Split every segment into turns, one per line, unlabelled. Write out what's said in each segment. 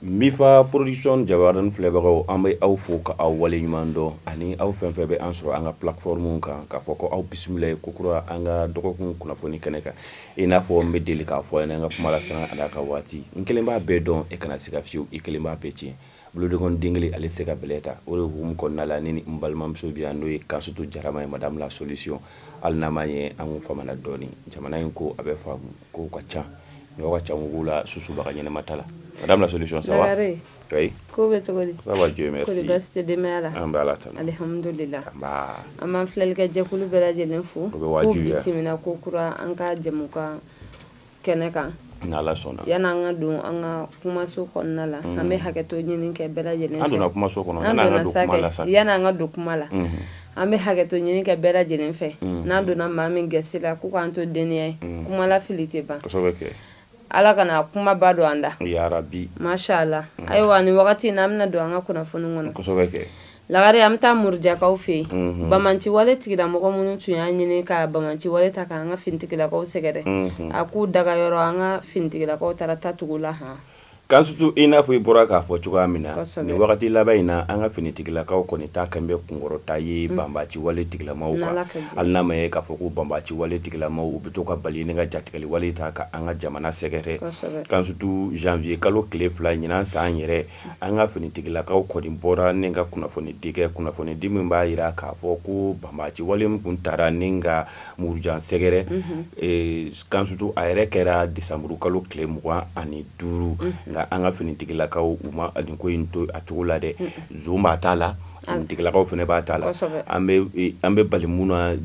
Mifa production jabaran filɛbagaw an bɛ aw fo ka aw waleɲuman dɔn ani aw fɛn fɛn bɛ an sɔrɔ an ka plateforme kan k'a fɔ ko aw bisimila ko kura an ka dɔgɔkun kunnafoni kɛnɛ kan i n'a fɔ n bɛ deli k'a fɔ an ka kuma la san a ka waati n kelen b'a bɛɛ dɔn e kana se ka fiyewu i kelen b'a bɛɛ tiɲɛ bolodon den kelen ale se ka bɛlɛ ta o de hukumu kɔnɔna la ni n balimamuso bi yan n'o ye Kansutu Jarama ye madame la solution hali n'a ma ɲɛ an kun famana dɔɔni jamana in ko a bɛ faamu ko ka ca ɲɔgɔn ka ca mugu la susubaga ɲɛnɛma ta la madame la solution ça va oui
ko bɛ cogo di
ça va Dieu merci
ko basi tɛ denbaya la
an bɛ Ala tanu
alhamdulillah
ba
an b'an filɛlikɛ jɛkulu bɛɛ lajɛlen fo
o bɛ wajibi
ko bisimila ko kura an ka jɛmukan kɛnɛ kan
ni Ala sɔnna
yani an ka don an ka kumaso kɔnɔna la an bɛ hakɛto ɲini kɛ bɛɛ lajɛlen fɛ
an donna kumaso kɔnɔ yani an ka don kuma la sa
yani an ka don kuma la an bɛ hakɛto ɲini kɛ bɛɛ lajɛlen fɛ n'an donna maa min gɛsi la ko k'an to deniya ye kuma la fili tɛ ban
kosɛbɛ kɛ
Ala kana kumaba don an da
ya rabbi
masha Allah ayiwa ni wagati na an bɛna don an ka kunnafoni kɔnɔ
kosɛbɛ kɛ
lagare an bɛ taa murujakaw fɛ yen bamanci wale tigilamɔgɔ minnu tun y'a ɲini ka bamanci wale ta k'an ka finitigilakaw sɛgɛrɛ a k'u daga yɔrɔ an ka finitigilakaw taara tatugu la han
Kansutu i n'a fɔ i bɔra k'a fɔ cogoya min na ni wagati laban in na an ka finitigilakaw kɔni ta kan bɛ kunkɔrɔta ye banbaci wale tigilamaw kan hali n'a ma ye k'a fɔ ko banbaci wale tigilamaw u bɛ to ka bali ni ka jatigɛli wale ta ka an ka jamana sɛgɛrɛ Kansutu janvier kalo tile 2 ɲinan san yɛrɛ an ka finitigilakaw kɔni bɔra ni ka kunnafoni di min b'a jira k'a fɔ ko banbaci wale min kun taara ni ka murujan sɛgɛrɛ Kansutu a yɛrɛ kɛra décembre kalo tile 25 an ka finitigilakaw u ma nin ko in to a cogo la dɛ zon b'a t'a la finitigilakaw fana b'a t'a la an bɛ bali mun na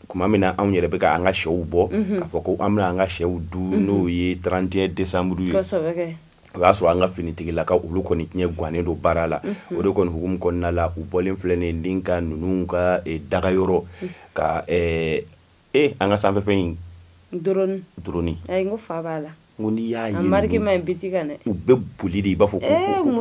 kuma min na anw yɛrɛ bɛ ka an ka sɛw bɔ k'a fɔ ko an bɛna an ka sɛw du n'o ye 31 décembre ye o y'a sɔrɔ an ka finitigilakaw olu kɔni tiɲɛ gannen don baara la o de kɔni hukumu kɔnɔna la u bɔlen filɛ nin den ka ninnu ka dagayɔrɔ ka an ka sanfɛfɛn in drone
ayi n ko fa b'a la
n'i y'a ye
marque ma biti kan dɛ
u bɛ boli de i b'a fɔ ko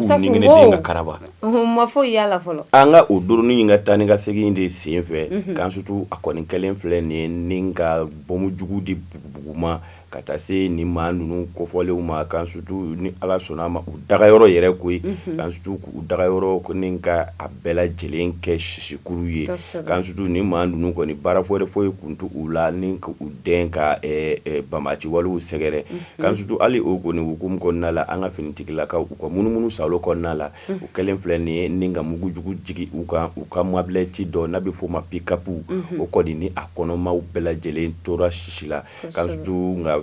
ɲinginɛ den ka karaba
ma foyi y'a la fɔlɔ
an ka o drone in ka taa ni ka segin de sen fɛ Kansutu a kɔni kɛlen filɛ nin ye ni ka bɔmu jugu de buguma ka taa se ni maa ninnu kofɔlenw ma Kansutu ni Ala sɔnna ma u dagayɔrɔ yɛrɛ koyi Kansutu k'u dagayɔrɔ ni ka a bɛɛ lajɛlen kɛ sisikuru ye Kansutu ni maa ninnu kɔni baara foyi kun t'u la ni ka u den ka banbaci walew sɛgɛrɛ Kansutu hali o kɔni hukumu kɔnɔna la an ka finitigilakaw u ka munumunu salo kɔnɔna la u kɛlen filɛ nin ye ni ka mugu jugu jigi u ka mobilɛti dɔ n'a bɛ fɔ o ma pick-up o kɔni ni a kɔnɔmaw bɛɛ lajɛlen tora sisi la Kansutu nka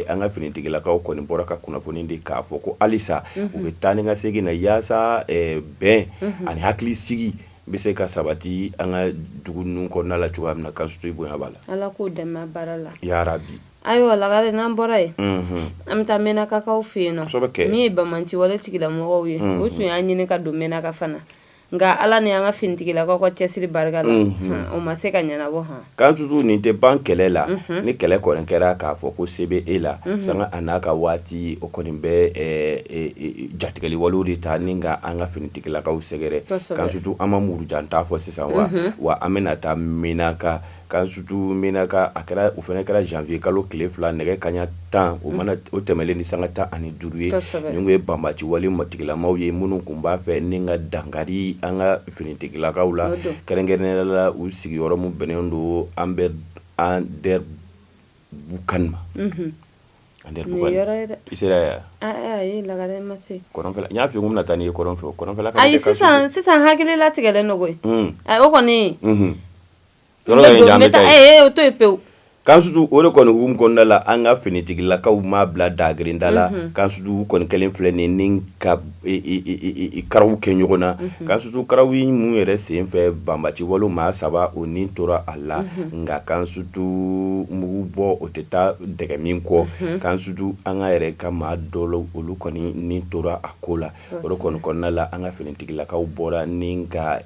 an ka finitigilakaw kɔni bɔra ka kunnafoni de k'a fɔ ko halisa u bɛ taa ni ka segin na yaasa bɛn ani hakili sigi bɛ se ka sabati an ka dugu ninnu kɔnɔna la cogoya min na Kansutu i bonya b'a la
Ala k'o dɛmɛ baara la
ya rabbi
ayiwa lagare n'an bɔra yen an bɛ taa Mɛnakakaw fɛ yen nɔ min ye bamanci wale tigilamɔgɔw ye o tun y'a ɲini ka don Mɛnaka fana nka Ala ni an ka finitigilakaw ka cɛsiri barika la o ma se ka ɲɛnabɔ
Kansutu nin tɛ ban kɛlɛ la ni kɛlɛ kɔni kɛra k'a fɔ ko se bɛ e la sanga a n'a ka waati o kɔni bɛ jatigɛli walew de ta ni ka an ka finitigilakaw sɛgɛrɛ Kansutu an ma murujan t'a fɔ sisan wa an bɛna taa Mɛnaka Kansutu Mɛnaka a kɛra o fana kɛra janvier kalo tile 2 nɛgɛ kaɲa 10 o tɛmɛlen ni sanga 15 ye nin ye banbaci wale matigilamaw ye minnu kun b'a fɛ ni ka dankari an ka finitigilakaw la kɛrɛnkɛrɛnnenya la u sigiyɔrɔ mun bɛnnen don Anderbukan ma i sera
ayi lagare ma se
Kɔrɔnfɛla n y'a f'i ye ko n bɛna taa n'i ye Kɔrɔnfɛla
ayi sisan hakili latigɛlen don koyi o kɔni o to ye pewu
Kansutu o de kɔni hukumu kɔnɔna la an ka finitigilakaw ma bila dagerinda la Kansutu kɔni kɛlen filɛ nin ni ka karaw kɛ ɲɔgɔn na Kansutu karaw mun yɛrɛ sen fɛ banbaci walew maa 3 o ni tora a la nka Kansutu mugu bɔ o tɛ taa dɛgɛ min kɔ Kansutu an ka yɛrɛ ka maa dɔ olu kɔni ni tora a ko la o de kɔni kɔnɔna la an ka finitigilakaw bɔra ni ka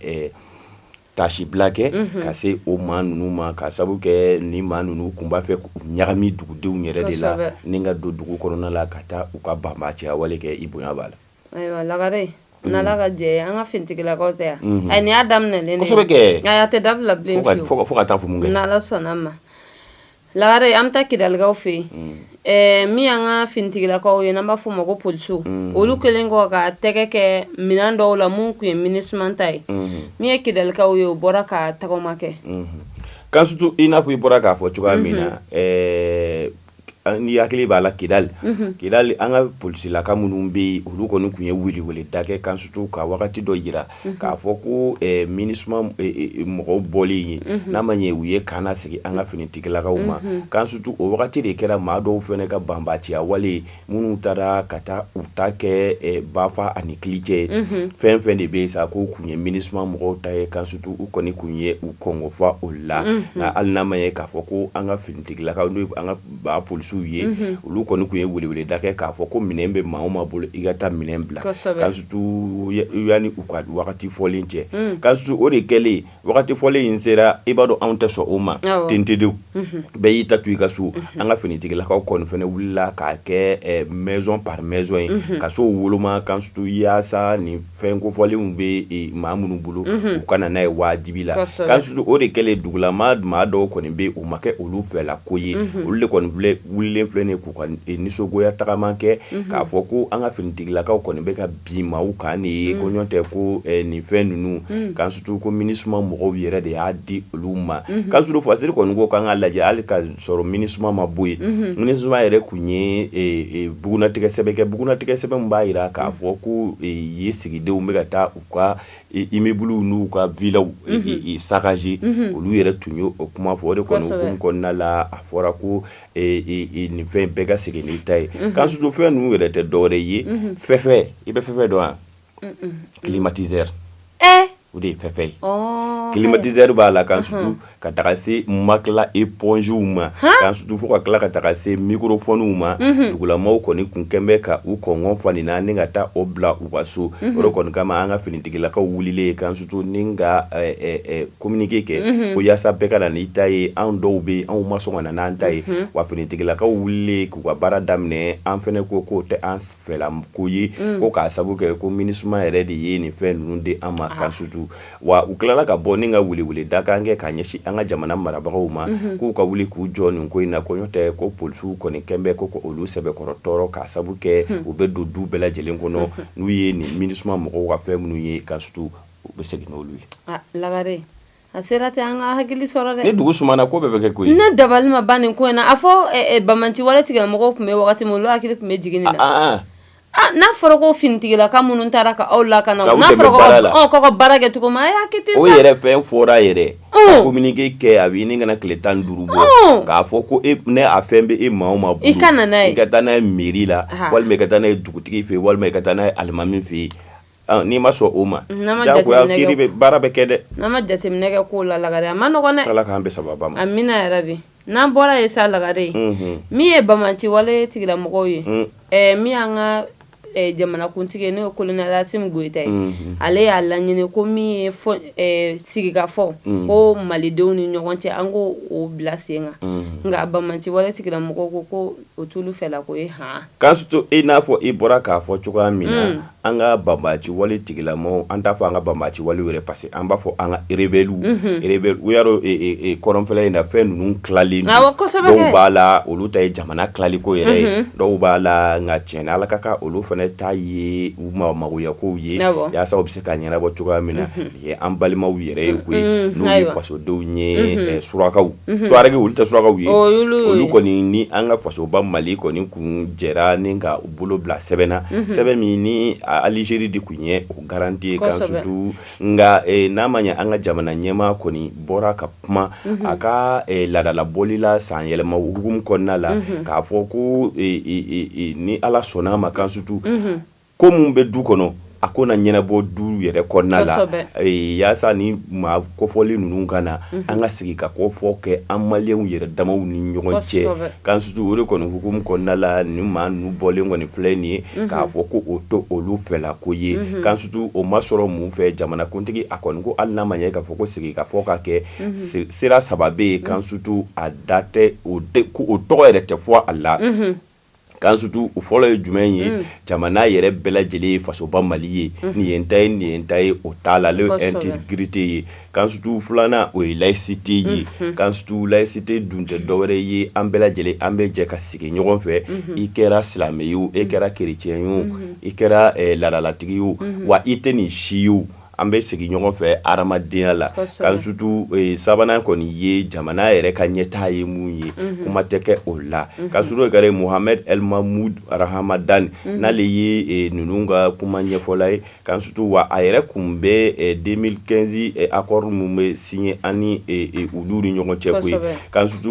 tasibila kɛ ka se o maa ninnu ma ka sabu kɛ ni maa ninnu kun b'a fɛ ɲagami dugudenw yɛrɛ de la ni ka don dugu kɔnɔna la ka taa u ka banbaaciya wale kɛ i bonya b'a la
ayiwa lagare n'Ala ka jɛ an ka finitigilakaw tɛ yan ayi nin y'a daminɛlen de
kosɛbɛ kɛ
a tɛ dabila bilen
fo ka taa fɔ mun kɛ
n'Ala sɔnna ma lagare an bɛ taa Kidalikaw fɛ yen mi an ka finitigilakaw ye n'an b'a fɔ ma ko polisiw olu kelen kɔ ka tɛgɛ kɛ minan dɔw la mun kun ye MINUSMA ta ye min ye Kidalikaw ye o bɔra ka tagama kɛ
kan surtout i n'a fɔ i bɔra k'a fɔ cogoya min na ni hakili b'a la Kidali an ka polisilaka minnu bɛ olu kɔni kun ye wili da kɛ kan surtout ka wagati dɔ yira k'a fɔ ko MINUSMA mɔgɔw bɔlen ye n'a ma ɲɛ u ye kan sigi an ka finitigilakaw ma kan surtout o wagati de kɛra maa dɔw fɛnɛ ka banbaciya wale minnu taara ka taa u ta kɛ Bafa ani Kilicɛ fɛn fɛn de bɛ sa ko kun ye MINUSMA mɔgɔw ta ye kan surtout u kɔni kun ye u kɔngɔfa o la nka hali n'a ma ɲɛ k'a fɔ ko an ka finitigilakaw n'o an ka ba polisiw ye olu kɔni kun ye wele da kɛ k'a fɔ ko minɛn bɛ maa o maa bolo i ka taa minɛn bila kan surtout yanni u ka wagati fɔlen cɛ kan surtout o de kɛlen wagati fɔlen in sera i b'a dɔn anw tɛ sɔn o ma tentedew bɛɛ y'i ta to i ka so an ka finitigilakaw kɔni fɛnɛ wulila k'a kɛ maison par maison ye ka so woloma kan surtout yaasa ni fɛn kofɔlenw bɛ maa minnu bolo u ka na n'a ye wajibi la kan surtout o de kɛlen dugulama maa dɔw kɔni bɛ u ma kɛ olu fɛla ko ye olu de kɔni wulilen filɛ nin k'u ka nisɔngoya tagama kɛ k'a fɔ ko an ka finitigilakaw kɔni bɛ ka bin maaw kan de ko ɲɔn tɛ ko nin fɛn ninnu kan surtout ko MINUSMA mɔgɔw yɛrɛ de y'a di olu ma kan surtout fasiri kɔni ko k'an ka lajɛ hali ka sɔrɔ MINUSMA ma bɔ yen MINUSMA yɛrɛ kun ye bugunatigɛ sɛbɛn kɛ bugunatigɛ sɛbɛn min b'a jira k'a fɔ ko ye sigidenw bɛ ka taa u ka immeubles n'u ka villaw saccager olu yɛrɛ tun ye o kuma fɔ o de kɔni hukumu kɔnɔna la a fɔra ko nin fɛn bɛɛ ka segin n'i ta ye kan surtout fɛn ninnu yɛrɛ tɛ dɔwɛrɛ ye fɛfɛ i bɛ fɛfɛ dɔn wa climatiseur o de ye fɛfɛ ye climatiseur b'a la kan surtout ka taga se makila épongew ma kan surtout fo ka tila ka taga se microphonew ma dugulamaw kɔni kun kɛn bɛ ka u kɔngɔn fani na ni ka taa o bila u ka so o de kɔni kama an ka finitigilakaw wulilen kan surtout ni ka communiqué kɛ ko yaasa bɛɛ ka na n'i ta ye anw dɔw bɛ anw ma sɔn ka na n'an ta ye wa finitigilakaw wulilen k'u ka baara daminɛ an fɛnɛ ko k'o tɛ an fɛla ko ye ko k'a sabu kɛ ko MINUSMA yɛrɛ de ye nin fɛn ninnu di an ma kan surtout wa u tilala ka bɔ ni ka wuli da kan kɛ k'a ɲɛsin an ka jamana marabagaw ma k'u ka wuli k'u jɔ nin ko in na ko ɲɔ tɛ ko polisiw kɔni kɛn bɛ ko olu sɛbɛkɔrɔ tɔɔrɔ k'a sabu kɛ u bɛ don du bɛɛ lajɛlen kɔnɔ n'u ye nin MINUSMA mɔgɔw ka fɛn minnu ye kan surtout u bɛ segin n'olu ye
Lagare a sera ten an ka hakili sɔrɔ dɛ
ni dugu sumana ko bɛɛ bɛ kɛ ko ye
ne dabali ma ban nin ko in na a fɔ Bamanci wale tigilamɔgɔw tun bɛ wagati min olu hakili tun bɛ jigin nin na n'a fɔra ko finitigilaka minnu taara ka aw lakana n'a fɔra k'aw ka baara kɛ cogo min a y'a kɛ ten sa o
yɛrɛ fɛn fɔra yɛrɛ ka communiqué kɛ a bɛ ɲini kana tile 15 bɔ k'a fɔ ko ne a fɛn bɛ maa o maa bolo
i ka na n'a ye
i ka taa n'a ye mairie la walima i ka taa n'a ye dugutigi fɛ yen walima i ka taa n'a ye alimami fɛ yen n'i ma sɔn o ma jagoya kiri bɛ baara bɛ kɛ dɛ
n'an ma jateminɛ kɛ k'o la Lagare a ma nɔgɔn dɛ
Ala k'an bɛ sababa ma
amina yɛrɛ bi n'an bɔra yen sa Lagare min ye Bamanci wale tigilamɔgɔw ye min y'an ka jamanakuntigi n'o ye colonel Assimi Goïta ye ale y'a laɲini ko min ye sigikafɔ ko malidenw ni ɲɔgɔn cɛ an ko o bila sen kan nka Bamanci wale tigilamɔgɔw ko o t'olu fɛla ko ye
kan surtout i n'a fɔ i bɔra k'a fɔ cogoya min na an ka Bamanci wale tigilamɔgɔw an t'a fɔ an ka Bamanci wale yɛrɛ parce que an b'a fɔ an ka rebelle u y'a dɔn kɔrɔnfɛla in na fɛn ninnu tilalen dɔw b'a la olu ta ye jamana tilaliko yɛrɛ ye dɔw b'a la nka tiɲɛna Ala ka kan olu fana ta ye u magoya kow ye yaasa u bɛ se ka ɲɛnabɔ cogoya min na ye an balimaw yɛrɛ ye koyi n'u ye fasodenw ye surakaw tuareg olu tɛ surakaw ye olu kɔni ni an ka fasoba Mali kɔni kun jɛra ni ka bolo bila sɛbɛn na sɛbɛn min ni Algérie de kun ye o garantie kan surtout nka n'a ma ɲɛ an ka jamana ɲɛmaa kɔni bɔra ka kuma a ka laadalabɔli la san yɛlɛma hukumu kɔnɔna la k'a fɔ ko ni Ala sɔnna ma kan surtout ko mun bɛ du kɔnɔ a ko na ɲɛnabɔ du yɛrɛ kɔnɔna la yaasa ni maa kɔfɔli ninnu ka na an ka sigi ka kɔfɔ kɛ an maliyɛnw yɛrɛ damaw ni ɲɔgɔn cɛ kan surtout o de kɔni hukumu kɔnɔna la ni maa ninnu bɔlen kɔni filɛ nin ye k'a fɔ ko o to olu fɛla ko ye kan surtout o ma sɔrɔ mun fɛ jamanakuntigi a kɔni ko hali n'a ma ɲɛ k'a fɔ ko sigi ka fɔ ka kɛ sira saba bɛ yen kan surtout a da tɛ o tɔgɔ yɛrɛ tɛ fɔ a la kan sutu u fɔlɔ ye jumɛn ye jamana yɛrɛ bɛɛ lajɛlen fasoba Mali ye ni ye ta ye o t'a la ale intégrité ye kan sutu filanan o ye laïcité ye kan sutu laïcité dun tɛ dɔwɛrɛ ye an bɛɛ lajɛlen an bɛ jɛ ka sigi ɲɔgɔn fɛ i kɛra silamɛ ye o i kɛra chrétien ye o i kɛra laadalatigi ye o wa i tɛ nin si ye o an bɛ sigi ɲɔgɔn fɛ adamadenya la kan sutu sabanan kɔni ye jamana yɛrɛ ka ɲɛtaa ye mun ye kuma tɛ kɛ o la kan sutu gare Mohamed El Mahmoud Rahamadani n'ale ye ninnu ka kuma ɲɛfɔla ye kan sutu wa a yɛrɛ kun bɛ 2015 accord mun bɛ signé ani olu ni ɲɔgɔn cɛ ko ye kan sutu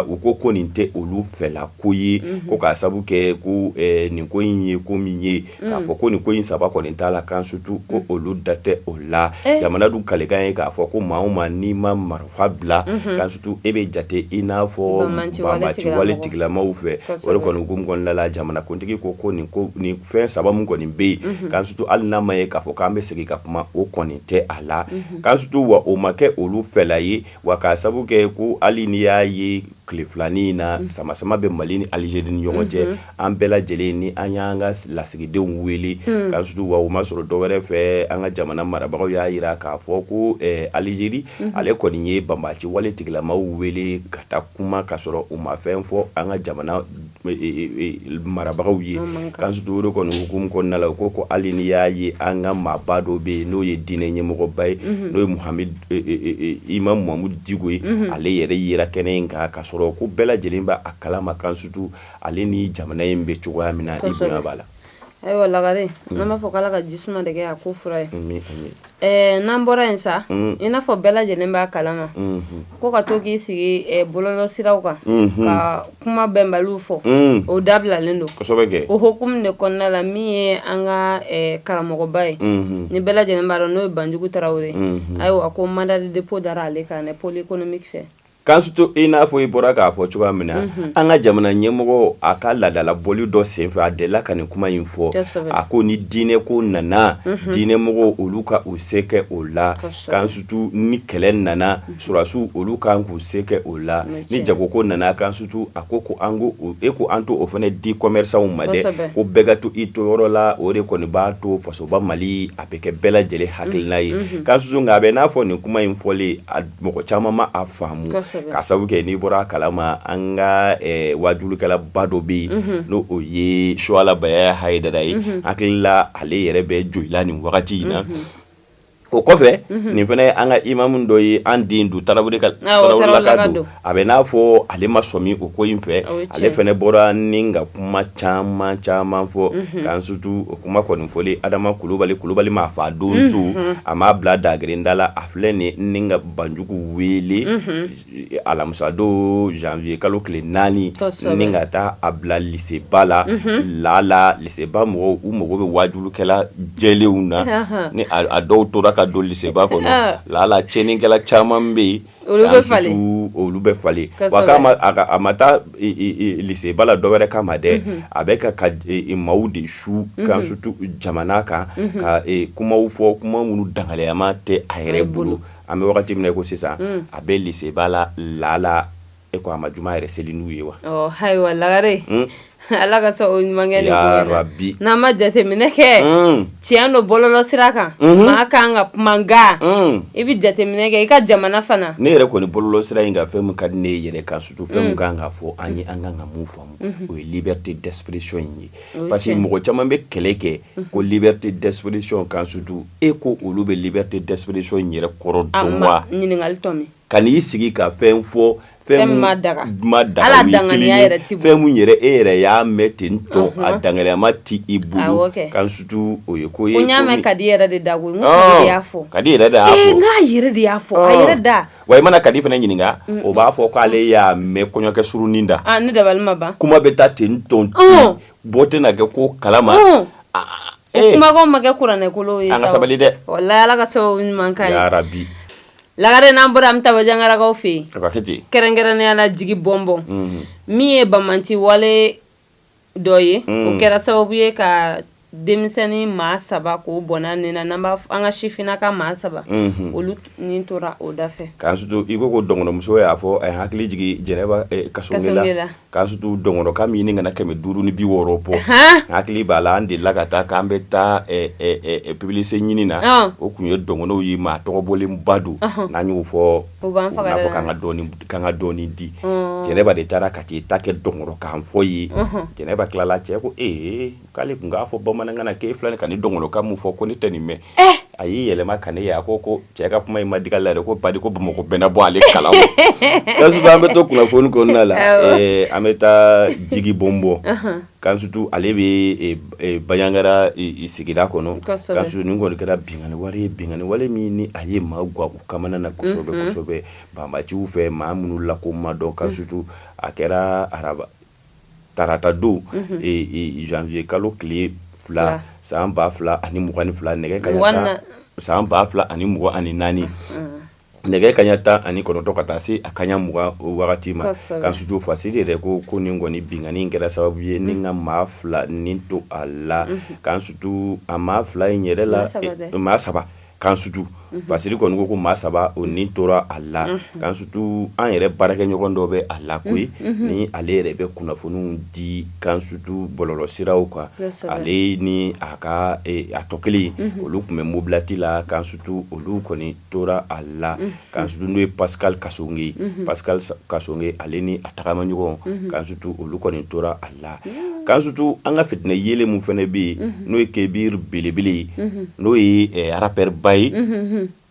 u ko nin tɛ olu fɛla ko ye ko k'a sabu kɛ ko nin ko in ye ko min ye k'a fɔ ko nin ko in saba kɔni t'a la kan sutu ko olu da tɛ o la jamana dun kalekan ye k'a fɔ ko maa o maa n'i ma marifa bila kan sutu e bɛ jate i n'a fɔ banbaci wale tigilamaw fɛ o de kɔni hukumu kɔnɔna la jamana kuntigi ko nin fɛn saba mun kɔni bɛ yen kan sutu hali n'a ma ye k'a fɔ k'an bɛ segin ka kuma o kɔni tɛ a la kan sutu wa o ma kɛ olu fɛla ye wa k'a sabu kɛ ko hali n'i y'a ye tile filanin na sama bɛ Mali ni Algérie ni ɲɔgɔn cɛ an bɛɛ lajɛlen ni an y'an ka lasigidenw wele kan sutu wa o ma sɔrɔ dɔwɛrɛ fɛ an ka jamana marabagaw y'a yira k'a fɔ ko Algérie ale kɔni ye banbaci wale tigilamaw wele ka taa kuma ka sɔrɔ u ma fɛn fɔ an ka jamana marabagaw ye kan sutu o de kɔni hukumu kɔnɔna la ko hali n'i y'a ye an ka maaba dɔ bɛ yen n'o ye diinɛ ɲɛmɔgɔba ye n'o ye Imam Muhamudu Diko ye ale yɛrɛ yera kɛnɛ in kan ka sɔrɔ ko bɛɛ lajɛlen b'a kalama kan sutu ale ni jamana in bɛ cogoya min na i bonya b'a la.
Ayiwa Lagare n'an b'a fɔ k'Ala ka jisuma de kɛ a ko fura ye n'an bɔra yen sa i n'a fɔ bɛɛ lajɛlen b'a kalama ko ka to k'i sigi bɔlɔlɔ siraw kan ka kuma bɛnbaliw fɔ o dabilalen don o hukumu de kɔnɔna la min ye an ka karamɔgɔba ye ni bɛɛ lajɛlen b'a dɔn n'o ye Banjugu Tarawele ayiwa ko mandat de dépôt dara ale kan pôle économique fɛ
kan sutu i n'a fɔ i bɔra k'a fɔ cogoya min na an ka jamana ɲɛmɔgɔ a ka laadala bɔli dɔ senfɛ a delila ka nin kuma in fɔ a ko ni diinɛ ko nana diinɛmɔgɔw olu ka u se kɛ o la kan sutu ni kɛlɛ nana surasiw olu kan k'u se kɛ o la ni jagoko nana kan sutu a ko an to o fana di commerçants ma dɛ ko bɛɛ ka to i to yɔrɔ la o de kɔni b'a to fasoba Mali a bɛ kɛ bɛɛ lajɛlen hakilina ye kan sutu nka a bɛ n'a fɔ nin kuma in fɔlen a mɔgɔ caman ma a faamu k'a sabu kɛ n'i bɔra kalama an ka wajulikɛla ba dɔ bɛ yen n'o o ye Suwala Bayaya Hayidara ye hakilila ale yɛrɛ bɛ jolila nin wagati in na o kɔfɛ nin fana an ka imamu dɔ ye an den du Tarawele ka don a bɛ n'a fɔ ale ma sɔmi o ko in fɛ ale fana bɔra ni ka kuma caman fɔ kan sutu o kuma kɔni fɔlen Adama Kulubali ma fa donso a m'a bila dagerenda la a filɛ ni ka Banjugu wele alamisa don janvier kalo tile 4 ni ka taa a bila lycée ba la lala lycée ba mɔgɔw u mago bɛ wajulikɛla jɛlenw na ni a dɔw tora ka don lycée ba kɔnɔ lala cɛnikɛla caman bɛ yen olu bɛ falen wa a ma taa lycée ba la dɔwɛrɛ kama dɛ a bɛ ka maaw de su kan sutu jamana kan ka kumaw fɔ kuma minnu dangaleyama tɛ a yɛrɛ bolo an bɛ wagati min na ko sisan a bɛ lycée ba la lala e ko a ma juma yɛrɛ seli n'u ye wa
ayiwa Lagare Ala ka sa o ɲuman kɛ ya Rabbi n'an ma jateminɛ kɛ tiɲɛ don bɔlɔlɔ sira kan maa kan ka kuma nka i bɛ jateminɛ kɛ i ka jamana fana
ne yɛrɛ kɔni bɔlɔlɔ sira in ka fɛn min ka di ne yɛrɛ kan surtout fɛn min kan ka fɔ an ye an kan ka mun faamu o ye liberté d'expression in ye parce que mɔgɔ caman bɛ kɛlɛ kɛ ko liberté d'expression kan surtout e ko olu bɛ liberté d'expression in yɛrɛ kɔrɔ dɔn wa
ɲininkali tɔ min
ka n'i sigi ka fɛn fɔ fɛn
ma daga
ala danganiya yɛrɛ ti fɛn mun yɛrɛ e yɛrɛ y'a mɛn ten tɔ a danganiyama ti i bolo kan sutu o ye ko ye
ko ɲ'a mɛn kadi yɛrɛ de da ko kadi de y'a fɔ
kadi yɛrɛ de y'a fɔ
n'a yɛrɛ de y'a fɔ a yɛrɛ da
wa i mana kadi fana ɲininka o b'a fɔ k'ale y'a mɛn kɔɲɔkɛ surunin da
ne dabali ma ban
kuma bɛ taa ten tɔ bɔ tɛna kɛ ko kalama
kumakanw ma kɛ kuranɛkolo ye
an ka sabali dɛ
walayi Ala ka sababu ɲuman k'a ye
ya Rabbi
Lagare n'an bɔra an bɛ taa Bajangarakaw fɛ yen kɛrɛnkɛrɛnnenya la jigi bɔnbɔn min ye banbanci wale dɔ ye o kɛra sababu ye ka denmisɛnnin maa 3 k'o bɔnna nin na n'an b'a an ka sifinnaka maa 3 olu ni tora o da fɛ
k'an sutu i ko dɔngɔnɔmuso y'a fɔ a ye hakili jigi Jɛnɛba Kasonge la k'an sutu dɔngɔnɔka min ɲini kana 560 bɔ hakili b'a la an delila ka taa k'an bɛ taa publicité ɲini na o kun ye dɔngɔnɔw ye maa tɔgɔbɔlenba don n'an y'o fɔ n'a fɔ k'an ka dɔɔni di Jɛnɛba de taara ka t'i ta kɛ dɔngɔnɔ k'an fɔ ye Jɛnɛba tilala cɛ ko k'ale kun k'a fɔ bamanankan na k'e filɛ ka ni dɔngɔnɔka mun fɔ ko ne tɛ nin mɛn a y'i yɛlɛma ka ne ye a ko cɛ ka kuma in ma diga la dɛ ko badi ko Bamakɔ bɛnna bɔ ale kala kansutu an bɛ to kunnafoni kɔnɔna la an bɛ taa Jigi Bombo kansutu ale bɛ Baɲaŋara sigida kɔnɔ kansutu nin kɔni kɛra bingani wale min ni a ye maa gwa u kamana na kosɛbɛ banbaciw fɛ maa minnu lakoma dɔn kansutu a kɛra tarata don janvier kalo tile 2 san 2022 nɛgɛ kaɲa san 2024 nɛgɛ kaɲa 19 ka taa se a kaɲa 20 wagati ma kansutu fasiri yɛrɛ ko nin kɔni bingani kɛra sababu ye ni ka maa 2 nin to a la kansutu a maa 2 in yɛrɛ la maa 3 kansutu fasiri kɔni ko maa 3 o nin tora a la kansutu an yɛrɛ baarakɛ ɲɔgɔn dɔ bɛ a la koyi ni ale yɛrɛ bɛ kunnafoniw di kansutu bɔlɔlɔ siraw kan ale ni a ka a tɔ kelen olu tun bɛ mobilati la kansutu olu kɔni tora a la kansutu n'o ye Pascal Kasonge ale ni a tagama ɲɔgɔn kansutu olu kɔni tora a la kansutu an ka fitinɛ yele mun fɛnɛ bɛ yen n'o ye Kebir belebele n'o ye rappeur ba ye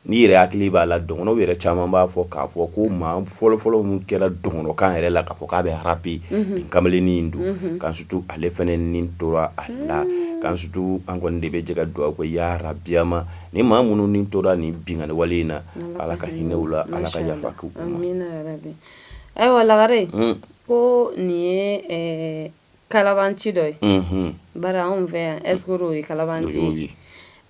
ni yɛrɛ hakili b'a la dɔngɔnɔw yɛrɛ caman b'a fɔ k'a fɔ ko maa fɔlɔfɔlɔ mun kɛra dɔngɔnɔkan yɛrɛ la k'a fɔ k'a bɛ rapi nin kamalennin in don kansutu ale fɛnɛ nin tora a la kansutu an kɔni de bɛ jɛ ka dugawu kɛ ya rabiyama ni maa minnu nin tora nin bingani wale in na ala ka hinɛw la ala ka yafa k'u ma
amina yarabi ayiwa Lagare ko nin ye kalabanci dɔ ye bari anw fɛ yan est-ce que o ye kalabanci ye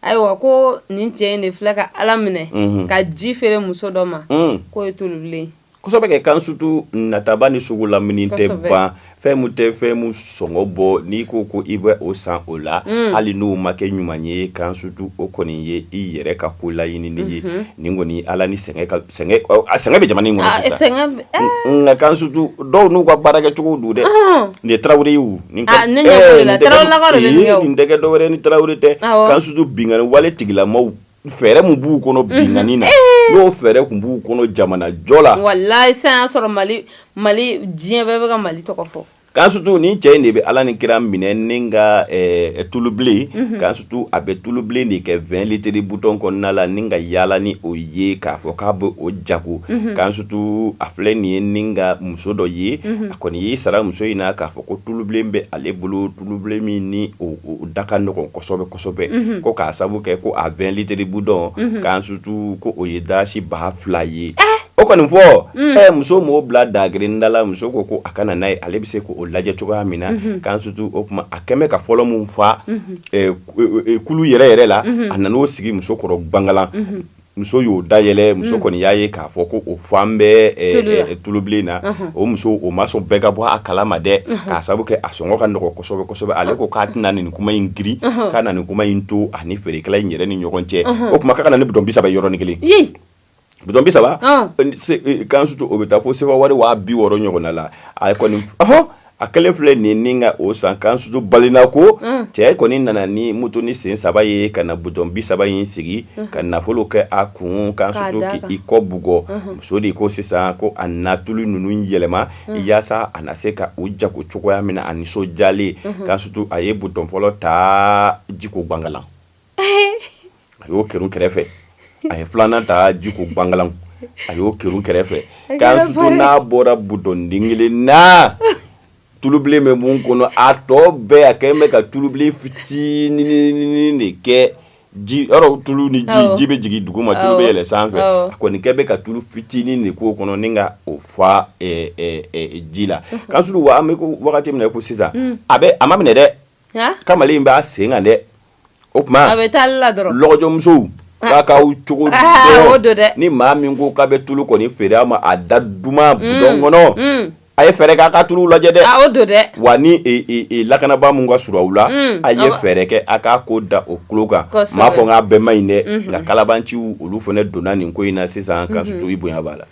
ayiwa ko nin cɛ in de filɛ ka Ala minɛ ka ji feere muso dɔ ma k'o ye tulubilen
kosɛbɛ kɛ kansutu nataba ni sugu lamini tɛ ban fɛn mun tɛ fɛn mun sɔngɔ bɔ n'i ko i bɛ o san o la hali n'o ma kɛ ɲuman ye kansutu o kɔni ye i yɛrɛ ka ko laɲinini ye nin kɔni Ala ni sɛgɛn bɛ jamana in kɔnɔ sisan nka kansutu dɔw n'u ka baarakɛcogo don dɛ nin ye Tarawele ye nin tɛ dɔ wɛrɛ ni Tarawele tɛ kansutu bingani wale tigilamaw fɛɛrɛ mun b'u kɔnɔ bingani na n'o fɛɛrɛ kun b'u kɔnɔ jamana jɔ la
wallahi sisan y'a sɔrɔ Mali diɲɛ bɛɛ bɛ ka Mali tɔgɔ fɔ
kansutu nin cɛ in de bɛ Ala ni kira minɛ ni ka tulubilen kansutu a bɛ tulubilen de kɛ 20 litiri butɔn kɔnɔna la ni ka yaala ni o ye k'a fɔ k'a bɛ o jago kansutu a filɛ nin ye ni ka muso dɔ ye a kɔni y'i sara muso in na k'a fɔ ko tulubilen bɛ ale bolo tulubilen min ni o da ka nɔgɔn kosɛbɛ ko k'a sabu kɛ ko a 20 litiri butɔn kansutu ko o ye dasi 2,000 ye o kɔni fɔ muso m'o bila dagirinda la muso ko a kana n'a ye ale bɛ se ko o lajɛ cogoya min na kansutu o kuma a kɛmɛ ka fɔlɔ mun fa kulu yɛrɛ la a nan'o sigi muso kɔrɔ bangalan muso y'o dayɛlɛ muso kɔni y'a ye k'a fɔ ko o fan bɛ tulubilen na o muso o ma sɔn bɛɛ ka bɔ a kalama dɛ k'a sabu kɛ a sɔngɔ ka nɔgɔ kosɛbɛ ale ko k'a tɛna nin kuma in girin k'a na nin kuma in to ani feerekɛla in yɛrɛ ni ɲɔgɔn cɛ o kuma k'a kana ni bidɔn 30 yɔrɔnin kelen bidɔn 30 kansutu o bɛ taa fo sewa wari 60 ɲɔgɔnna la a kɔni a kelen filɛ nin ka o san kansutu balina ko cɛ kɔni nana ni moto ni sen 3 ye ka na bidɔn 30 in sigi ka nafolo kɛ a kun kansutu k'i kɔ bugɔ muso de ko sisan ko a na tulu ninnu yɛlɛma yaasa a na se ka o jago cogoya min na a nisɔndiyalen kansutu a ye bidɔn fɔlɔ ta jiko bangalan a y'o kɛrun kɛrɛfɛ a ye filanan ta jiko bangalan a y'o kɛrun kɛrɛfɛ kansutu n'a bɔra bidɔn den kelen na tulubilen bɛ mun kɔnɔ a tɔ bɛɛ a kɛlen bɛ ka tulubilen fitinin de kɛ ji yɔrɔ tulu ni ji bɛ jigin dugu ma tulu bɛ yɛlɛ sanfɛ a kɔni kɛ bɛ ka tulu fitinin de k'o kɔnɔ ni ka o fa ji la kansutu wa an bɛ ko wagati min na ko sisan a ma minɛ dɛ kamalen b'a sen kan dɛ o tuma
a bɛ taa la dɔrɔn
lɔgɔjɔmusow k'a k'aw cogo dɔn ni maa min ko k'a bɛ tulu kɔni feere a ma a da duman bidɔn kɔnɔ a ye fɛɛrɛ kɛ a ka tulu lajɛ dɛ.
O don dɛ.
Wa ni lakanabaa mun ka surun aw la a ye fɛɛrɛ kɛ a k'a ko da o tulo kan m'a fɔ n k'a bɛɛ ma ɲi dɛ nka kalabanciw olu fana donna nin ko in na sisan ka sutu i bonya b'a la.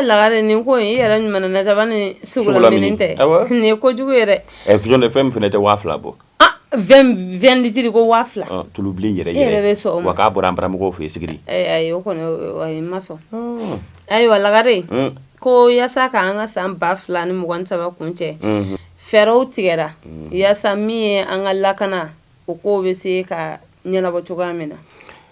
Lagare nin ko in i yɛrɛ ɲuman na taba ni sugulaminɛ tɛ nin ye kojugu yɛrɛ.
Fɛn min fana tɛ 2000 bɔ.
20 litiri ko 2000.
Tulu bilen yɛrɛ wa k'a bɔra an baramɔgɔw fɛ yen sigiri.
Ayi o kɔni ayi ma sɔn. Ayiwa lagare ko yaasa k'an ka san 2023 kun cɛ fɛɛrɛw tigɛra yaasa min ye an ka lakana o ko bɛ se ka ɲɛnabɔ cogoya min na.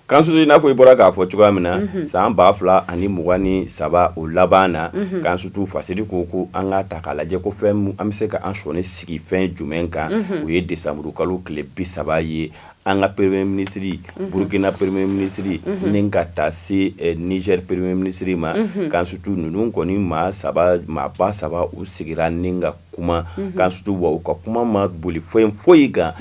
Kansutu i n'a fɔ i bɔra k'a fɔ cogoya min na san 2023 o laban na Kansutu fasiri ko an ka ta k'a lajɛ ko fɛn an bɛ se ka an sɔnni sigi fɛn jumɛn kan o ye desanburu kalo tile 30 ye an ka premier ministre Burkina premier ministre ni ka taa se Niger premier ministre ma Kansutu ninnu kɔni maa ba saba u sigira ni ka kuma Kansutu wa u ka kuma ma boli foyi kan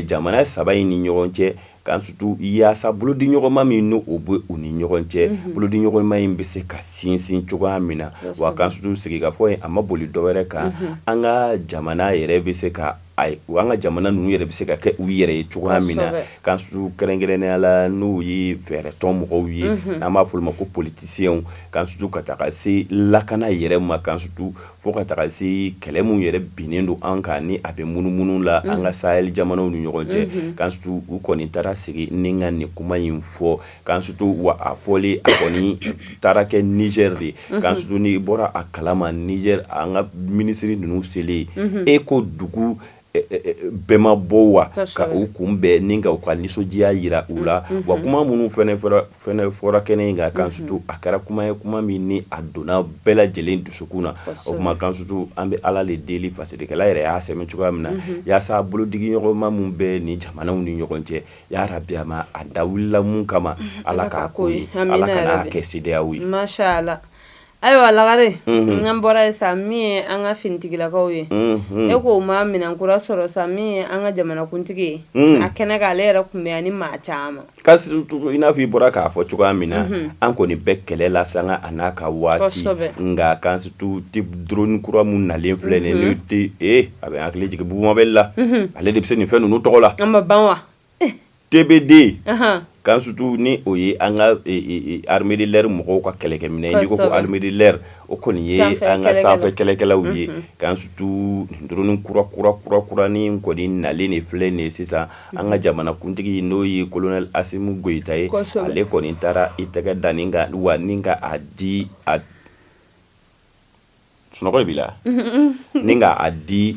jamana saba in ni ɲɔgɔn cɛ Kansutu yaasa bolodi ɲɔgɔnma min n'o bɛ u ni ɲɔgɔn cɛ bolodi ɲɔgɔnma in bɛ se ka sinsin cogoya min na wa Kansutu sigikafɔ in a ma boli dɔwɛrɛ kan an ka jamana yɛrɛ bɛ se ka an ka jamana ninnu yɛrɛ bɛ se ka kɛ u yɛrɛ ye cogoya min na Kansutu kɛrɛnkɛrɛnnenya la n'u ye fɛɛrɛtɔn mɔgɔw ye n'an b'a fɔ olu ma ko politisiyɛnw Kansutu ka taga se lakana yɛrɛ ma Kansutu fo ka taga se kɛlɛ mun yɛrɛ binnen don an kan ni a bɛ munumunu la an ka Sahel jamanaw ni ɲɔgɔn cɛ Kansutu u kɔni taara sigi ni ka nin kuma in fɔ Kansutu wa a fɔli a kɔni taara kɛ Niger de Kansutu ni bɔra a kalama Niger an ka minisiri ninnu selen e ko dugu bɛɛ ma bɔ wa ka u kunbɛn ni ka u ka nisɔndiya yira u la wa kuma minnu fɛnɛ fɔra kɛnɛ in kan Kansutu a kɛra kuma ye kuma min ni a donna bɛɛ lajɛlen dusukun na o kuma Kansutu an bɛ Ala le deli fasidikɛla yɛrɛ y'a sɛbɛn cogoya min na yaasa bolodigi ɲɔgɔnma mun bɛ ni jamanaw ni ɲɔgɔn cɛ ya Rabi a da wulila mun kama Ala k'a ko ye Ala kana kɛ CEDEAO ye.
Masha Allah. Ayiwa lagare n'an bɔra ye sa min ye an ka finitigilakaw ye e ko ma minankura sɔrɔ sa min ye an ka jamanakuntigi ye a kɛnɛ kan ale yɛrɛ kun bɛ ani maa caman
Kansutu i n'a fɔ i bɔra k'a fɔ cogoya min na an kɔni bɛ kɛlɛ la sanga a n'a ka waati nka Kansutu drone kura mun nalen filɛ nin n'o tɛ a bɛ hakili jigin Bubumabɛli la ale de bɛ se nin fɛn ninnu tɔgɔ la
an ma ban wa
TBD Kansutu ni o ye an ka armée de l'air mɔgɔw ka kɛlɛkɛminɛ n'i ko armée de l'air o kɔni ye an ka sanfɛ kɛlɛkɛlaw ye Kansutu drone kura ni kɔni nalen de filɛ nin ye sisan an ka jamanakuntigi n'o ye colonel Asimu Goyita ye ale kɔni taara i tɛgɛ da nin kan wa ni ka a di sunɔgɔ de b'i la ni ka a di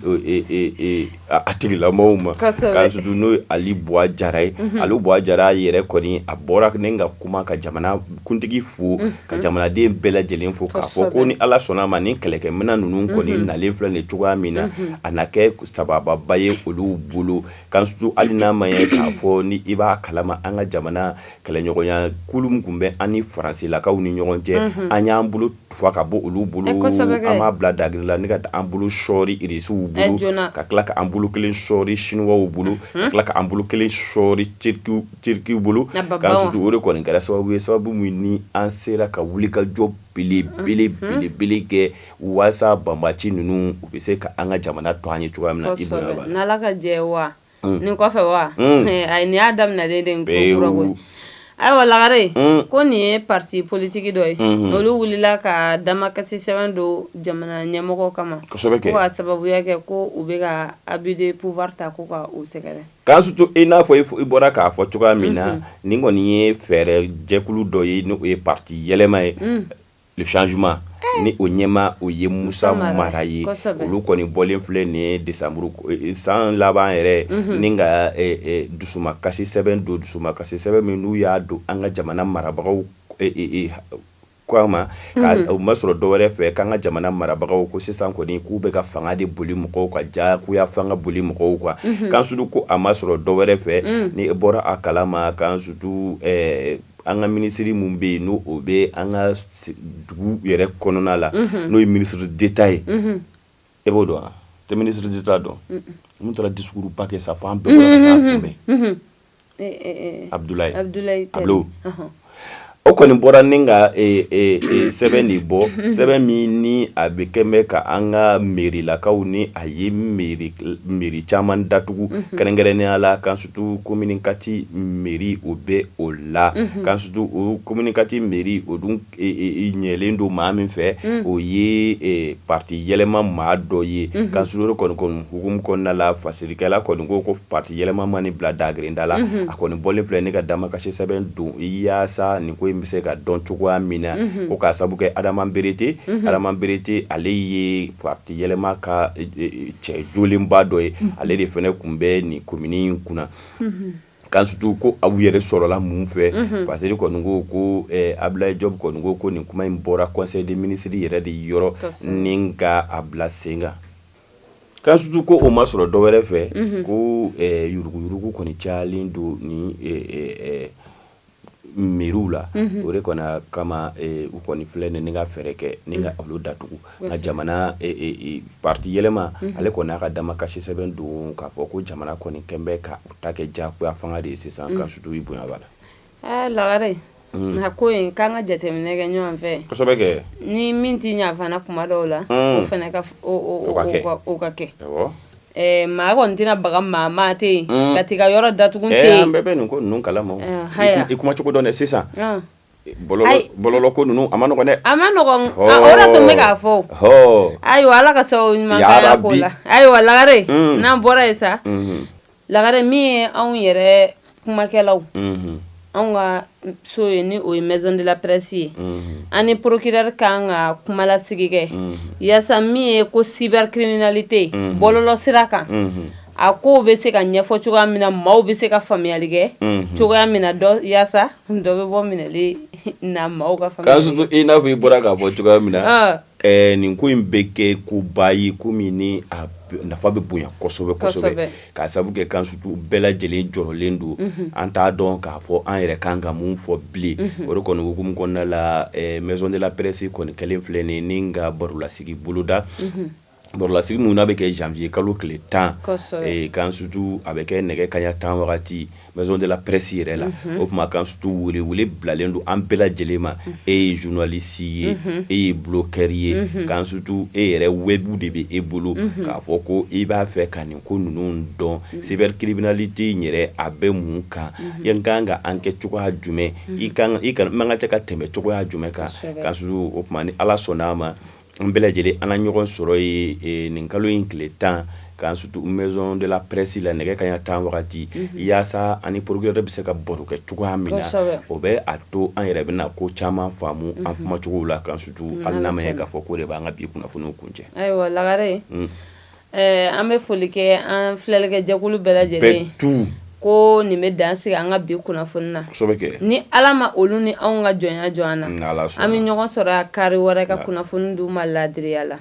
a tigilamɔgɔw ma Kansutu n'o ye Ali Buwa Jara ye Ali Buwa Jara yɛrɛ kɔni a bɔra ni ka kuma ka jamanakuntigi fo ka jamanaden bɛɛ lajɛlen fo k'a fɔ ko ni Ala sɔnna ma ni kɛlɛkɛminɛn ninnu kɔni nalen filɛ nin cogoya min na a na kɛ sabababa ye olu bolo Kansutu hali n'a ma ye k'a fɔ ni i b'a kalama an ka jamana kɛlɛɲɔgɔnya kulu min tun bɛ an ni Faransilakaw ni ɲɔgɔn cɛ an y'an bolo fa ka bɔ olu bolo an b'a bila dagiri la ni ka taa an bolo sɔɔri Irisiw bolo ka tila ka an bolo kelen sɔɔri Chinois bolo ka tila ka an bolo kelen sɔɔri Turkiw bolo Kansutu o de kɔni kɛra sababu min ni an sera ka wuli ka jɔ belebele kɛ waasa banbaci ninnu u bɛ se ka an ka jamana to an ye cogoya min na i bonya b'a la.
N'Ala ka jɛ wa nin kɔfɛ wa ayi nin y'a daminɛlen de ko kura koyi. Ayiwa lagare ko nin ye parti politique dɔ ye olu wulila ka damakasi sɛbɛn don jamana ɲɛmɔgɔ kama ko ka sababuya kɛ ko u bɛ ka abus de pouvoir ta ko ka u sɛgɛrɛ
Kansutu i n'a fɔ i bɔra k'a fɔ cogoya min na nin kɔni ye fɛɛrɛ jɛkulu dɔ ye n'o ye parti yɛlɛma ye le changement ni o ɲɛma o ye Musa Mara ye olu kɔni bɔlen filɛ nin ye desanburu san laban yɛrɛ ni ka dusumakasi sɛbɛn min n'u y'a don an ka jamana marabagaw ko ma u ma sɔrɔ dɔwɛrɛ fɛ k'an ka jamana marabagaw ko sisan kɔni k'u bɛ ka fanga de boli mɔgɔw ka jagoya fanga boli mɔgɔw kan Kansutu ko a ma sɔrɔ dɔwɛrɛ fɛ ni bɔra a kalama Kansutu an ka minisiri mun bɛ yen n'o o bɛ an ka dugu yɛrɛ kɔnɔna la n'o ye ministre d'État ye e b'o dɔn wa tɛ ministre d'État dɔn mun taara discours ba kɛ sa fo an bɛɛ bɔra ka taa kunbɛn Abdulaye o kɔni bɔra ni ka sɛbɛn de bɔ sɛbɛn min ni a bɛ kɛmɛ ka an ka mairilakaw ni a ye mairie caman datugu kɛrɛnkɛrɛnnenya la kan surtout commune kati mairie o bɛ o la kan surtout o commune kati mairie o dun ɲɛlen don maa min fɛ o ye parti yɛlɛma maa dɔ ye kan surtout kɔni hukumu kɔnɔna la fasirikɛla kɔni ko parti yɛlɛma ma ni bila dagirenda la a kɔni bɔlen filɛ ne ka dama kasi sɛbɛn don yaasa nin ko in bɛ se ka dɔn cogoya min na ko k'a sabu kɛ Adama Berete ale ye parti yɛlɛma ka cɛ jolenba dɔ ye ale de fɛnɛ kun bɛ nin commune in kunna kan surtout ko abu yɛrɛ sɔrɔla mun fɛ fasiri kɔni ko Abdoulaye Diop kɔni ko nin kuma in bɔra conseil des ministres yɛrɛ de yɔrɔ ni ka a bila sen kan kan surtout ko o ma sɔrɔ dɔ wɛrɛ fɛ ko yuruguyurugu kɔni cayalen don ni miiriw la o de kɔni kama u kɔni filɛ ni ka fɛɛrɛ kɛ ni ka olu datugu nka jamana parti yɛlɛma ale kɔni a ka dama kasi sɛbɛn don k'a fɔ ko jamana kɔni kɛn bɛ ka u ta kɛ jagoya fanga de ye sisan kan surtout i bonya b'a la.
Lagare na ko in k'an ka jateminɛ kɛ ɲɔgɔn fɛ
kosɛbɛ kɛ
ni min t'i ɲa fana kuma dɔw la o fana ka o ka kɛ maa kɔni tɛna baga maa tɛ yen ka t'i ka yɔrɔ datugu tɛ yen
an bɛɛ bɛ nin ko ninnu kalama i kuma cogo dɔn dɛ sisan bɔlɔlɔ ko ninnu a ma nɔgɔn dɛ a ma nɔgɔn
o de tun bɛ k'a fɔ ayiwa ala ka sababu ɲuman k'an ko la ayiwa Lagare n'an bɔra yen sa Lagare min ye anw yɛrɛ kumakɛlaw anw ka so ye ni o ye maison de la presse ye ani procureur kan ka kumalasigi kɛ yaasa min ye ko cybercriminalité bɔlɔlɔ sira kan a ko bɛ se ka ɲɛfɔ cogoya min na maaw bɛ se ka faamuyali kɛ cogoya min na yaasa dɔ bɛ bɔ minɛli na maaw ka faamuyali
kɛ i n'a fɔ i bɔra k'a fɔ cogoya min na nin ko in bɛ kɛ koba ye ko min ni a nafa bɛ bonya kosɛbɛ k'a sabu kɛ kan surtout bɛɛ lajɛlen jɔrɔlen don an t'a dɔn k'a fɔ an yɛrɛ kan ka mun fɔ bilen o de kɔni hukumu kɔnɔna la maison de la presse kɔni kɛlen filɛ nin ye ni ka barolasigi boloda barolasigi mun n'a bɛ kɛ janvier kalo tile 10 kan surtout a bɛ kɛ nɛgɛ kanɲɛ 10 wagati maison de la presse yɛrɛ la o tuma kan surtout wele bilalen don an bɛɛ lajɛlen ma e ye journaliste ye e ye blogueur ye kan surtout e yɛrɛ webu de bɛ e bolo k'a fɔ ko i b'a fɛ ka nin ko ninnu dɔn cybercriminalité yɛrɛ a bɛ mun kan yan kan ka an kɛ cogoya jumɛn i man ka ka tɛmɛ cogoya jumɛn kan kan surtout o tuma ni ala sɔnna a ma an bɛɛ lajɛlen an ka ɲɔgɔn sɔrɔ ye nin kalo in tile 10 kan surtout maison de la presse la nɛgɛ kanɲɛ 10 wagati yaasa ani procureur bɛ se ka baro kɛ cogoya min na o bɛ a to an yɛrɛ bɛna ko caman faamu an kumacogow la kan surtout hali n'a ma ye k'a fɔ ko de b'an ka bi kunnafoniw kuncɛ.
Ayiwa Lagare an bɛ foli kɛ an filɛlikɛ jɛkulu bɛɛ lajɛlen ko nin bɛ dan sigi an ka bi kunnafoni na ni ala ma olu ni anw ka jɔnya jɔ an na an bɛ ɲɔgɔn sɔrɔ kari wɛrɛ ka kunnafoni d'u ma laadiriya la.